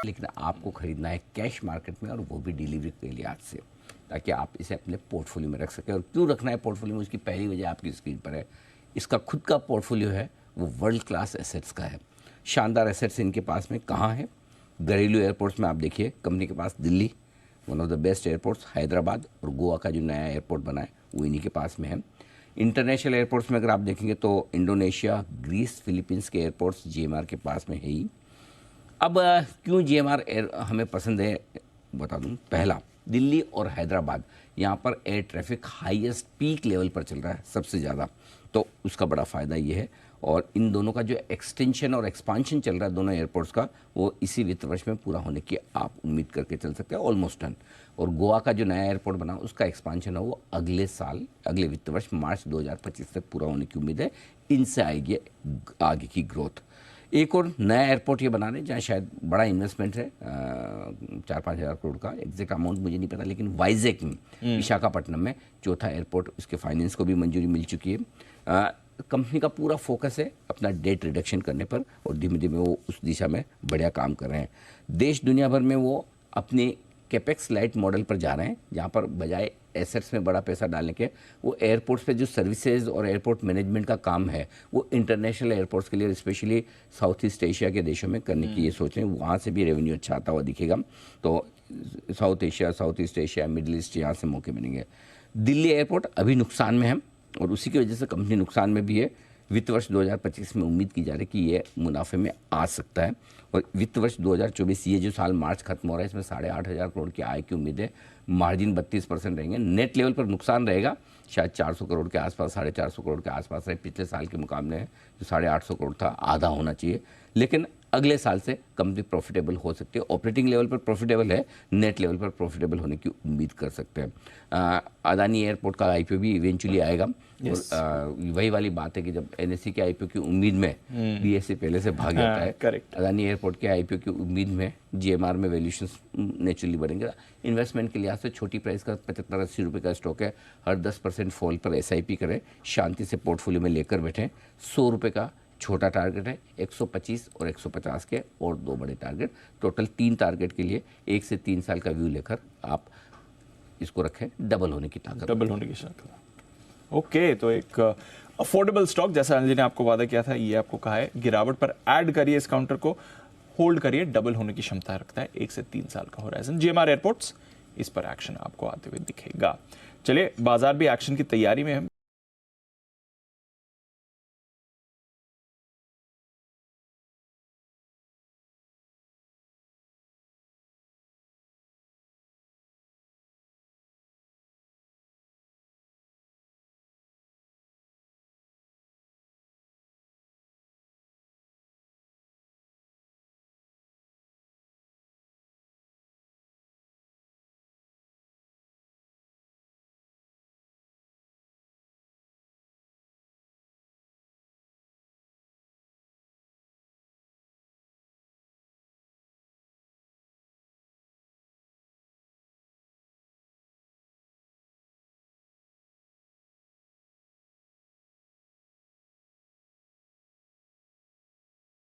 लेकिन आपको खरीदना है कैश मार्केट में, और वो भी डिलीवरी के लिए आज से, ताकि आप इसे अपने पोर्टफोलियो में रख सकें। और क्यों रखना है पोर्टफोलियो में, उसकी पहली वजह आपकी स्क्रीन पर है। इसका खुद का पोर्टफोलियो है, वो वर्ल्ड क्लास एसेट्स का है। शानदार एसेट्स इनके पास में कहाँ है? घरेलू एयरपोर्ट्स में आप देखिए, कंपनी के पास Delhi one of the best airports, Hyderabad और गोवा का जो नया एयरपोर्ट बना है वो इन्हीं के पास में है। इंटरनेशनल एयरपोर्ट्स में अगर आप देखेंगे तो इंडोनेशिया, ग्रीस, फिलीपींस के एयरपोर्ट्स जीएमआर के पास में है ही। अब क्यों जीएमआर एयर हमें पसंद है बता दूं। पहला, दिल्ली और हैदराबाद, यहाँ पर air traffic highest peak level पर चल रहा है सबसे ज़्यादा, तो उसका बड़ा फ़ायदा ये है। और इन दोनों का जो एक्सटेंशन और एक्सपांशन चल रहा है दोनों एयरपोर्ट्स का, वो इसी वित्त वर्ष में पूरा होने की आप उम्मीद करके चल सकते हैं, ऑलमोस्ट डन। और गोवा का जो नया एयरपोर्ट बना उसका एक्सपांशन है वो अगले साल, अगले वित्त वर्ष मार्च 2025 तक पूरा होने की उम्मीद है। इनसे आएगी आगे की ग्रोथ। एक और नया एयरपोर्ट ये बना रहे हैं जहाँ शायद बड़ा इन्वेस्टमेंट है, 4-5 हज़ार करोड़ का, एग्जैक्ट अमाउंट मुझे नहीं पता, लेकिन वाइजैक में, विशाखापट्टनम में चौथा एयरपोर्ट, उसके फाइनेंस को भी मंजूरी मिल चुकी है। कंपनी का पूरा फोकस है अपना डेट रिडक्शन करने पर, और धीमे धीमे वो उस दिशा में बढ़िया काम कर रहे हैं। देश दुनिया भर में वो अपने कैपेक्स लाइट मॉडल पर जा रहे हैं, जहाँ पर बजाय एसेट्स में बड़ा पैसा डालने के, वो एयरपोर्ट्स पे जो सर्विसेज और एयरपोर्ट मैनेजमेंट का काम है वो इंटरनेशनल एयरपोर्ट्स के लिए, स्पेशली साउथ ईस्ट एशिया के देशों में करने की ये सोच रहे हैं। वहाँ से भी रेवेन्यू अच्छा आता हुआ दिखेगा। तो south Asia, south east Asia, middle east, यहाँ से मौके मिलेंगे। दिल्ली एयरपोर्ट अभी नुकसान में है, और उसी की वजह से कंपनी नुकसान में भी है। वित्त वर्ष 2025 में उम्मीद की जा रही है कि ये मुनाफे में आ सकता है। और वित्त वर्ष 2024, ये जो साल मार्च खत्म हो रहा है, इसमें 8,500 करोड़ की आय की उम्मीद है। मार्जिन 32% रहेंगे। नेट लेवल पर नुकसान रहेगा शायद 400 करोड़ के आसपास, 450 करोड़ के आसपास रहे। पिछले साल के मुकाबले जो 850 करोड़ था, आधा होना चाहिए। लेकिन अगले साल से कंपनी प्रॉफिटेबल हो सकती है। ऑपरेटिंग लेवल पर प्रॉफिटेबल है, नेट लेवल पर प्रॉफिटेबल होने की उम्मीद कर सकते हैं। अदानी एयरपोर्ट का आईपीओ भी इवेंचुअली आएगा। yes. और वही वाली बात है कि जब एनएससी के आईपीओ की उम्मीद में बीएसई पहले से भाग जाता है, करेक्ट, अदानी एयरपोर्ट के आईपीओ की उम्मीद में जीएमआर में वैल्यूएशंस नेचुरली बढ़ेंगे। इन्वेस्टमेंट के लिहाज से छोटी प्राइस का 75-80 रुपये का स्टॉक है। हर 10% फॉल पर एसआईपी करें, शांति से पोर्टफोलियो में लेकर बैठें। 100 रुपये का छोटा टारगेट है, 125 और 150 के और 2 बड़े टारगेट, टोटल 3 टारगेट के लिए 1 से 3 साल का व्यू लेकर आप इसको रखें। डबल होने की ताकत, डबल होने की ताकत। ओके, तो एक अफोर्डेबल स्टॉक, जैसा अनिल जी ने आपको वादा किया था, ये आपको कहा है गिरावट पर ऐड करिए, इस काउंटर को होल्ड करिए, डबल होने की क्षमता रखता है। 1 से 3 साल का होराइजन। जीएमआर एयरपोर्ट्स, इस पर एक्शन आपको आते हुए दिखेगा। चलिए, बाजार भी एक्शन की तैयारी में है।